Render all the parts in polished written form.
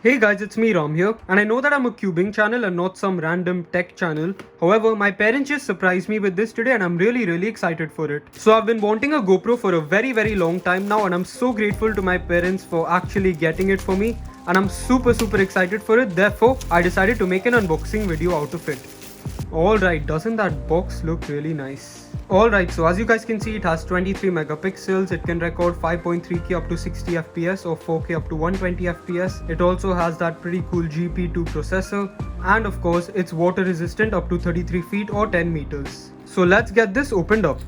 Hey guys, it's me Ram here, and I know that I'm a cubing channel and not some random tech channel. However, my parents just surprised me with this today and I'm really excited for it. So I've been wanting a GoPro for a very long time now, and I'm so grateful to my parents for actually getting it for me, and I'm super excited for it. Therefore, I decided to make an unboxing video out of it. Alright, doesn't that box look really nice? Alright, so as you guys can see, it has 23 megapixels, it can record 5.3K up to 60 FPS or 4K up to 120 FPS. It also has that pretty cool GP2 processor, and of course, it's water resistant up to 33 feet or 10 meters. So let's get this opened up.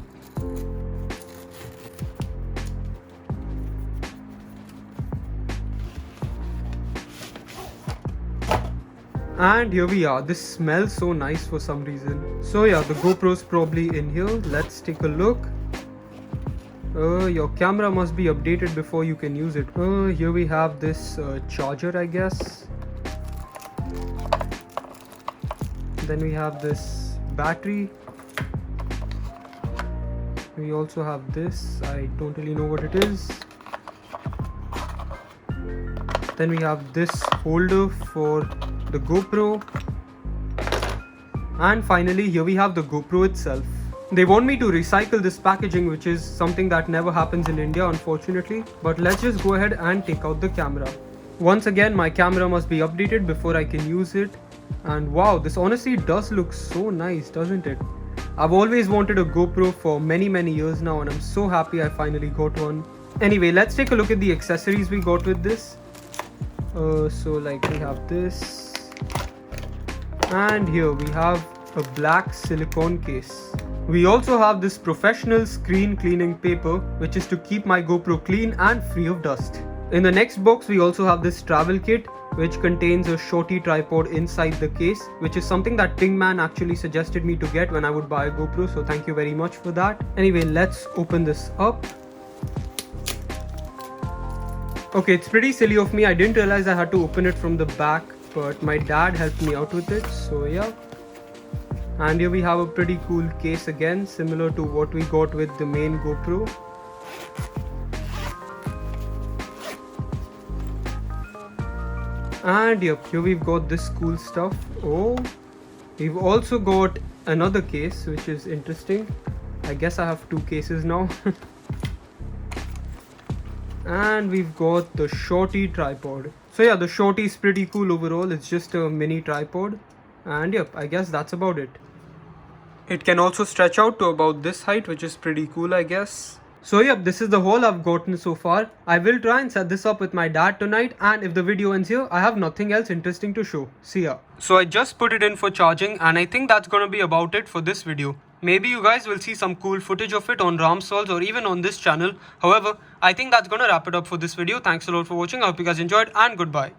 And here we are. This smells so nice for some reason. So yeah, the GoPro's probably in here. Let's take a look. Your camera must be updated before you can use it. Here we have this charger, I guess. Then we have this battery. We also have this. I don't really know what it is. Then we have this holder for the GoPro, and finally here we have the GoPro itself. They want me to recycle this packaging, which is something that never happens in India unfortunately, but let's just go ahead and take out the camera. Once again, my camera must be updated before I can use it, and wow, this honestly does look so nice, doesn't it? I've always wanted a GoPro for many years now, and I'm so happy I finally got one. Anyway, let's take a look at the accessories we got with this. So like we have this, and here we have a black silicone case. We also have this professional screen cleaning paper, which is to keep my GoPro clean and free of dust. In the next box we also have this travel kit, which contains a Shorty Tripod inside the case, which is something that Tingman actually suggested me to get when I would buy a GoPro, so thank you very much for that. Anyway, let's open this up. Okay, it's pretty silly of me. I didn't realize I had to open it from the back, but my dad helped me out with it, so yeah. And here we have a pretty cool case again, similar to what we got with the main GoPro. And yep, here we've got this cool stuff. Oh, we've also got another case, which is interesting. I guess I have two cases now. And we've got the Shorty Tripod. So yeah, the Shorty is pretty cool overall. It's just a mini tripod, and yep, I guess that's about it. It can also stretch out to about this height, which is pretty cool, I guess. So yep, this is the haul I've gotten so far. I will try and set this up with my dad tonight, and if the video ends here, I have nothing else interesting to show. See ya. So I just put it in for charging, and I think that's gonna be about it for this video. Maybe you guys will see some cool footage of it on RamSolves or even on this channel. However, I think that's gonna wrap it up for this video. Thanks a lot for watching. I hope you guys enjoyed, and goodbye.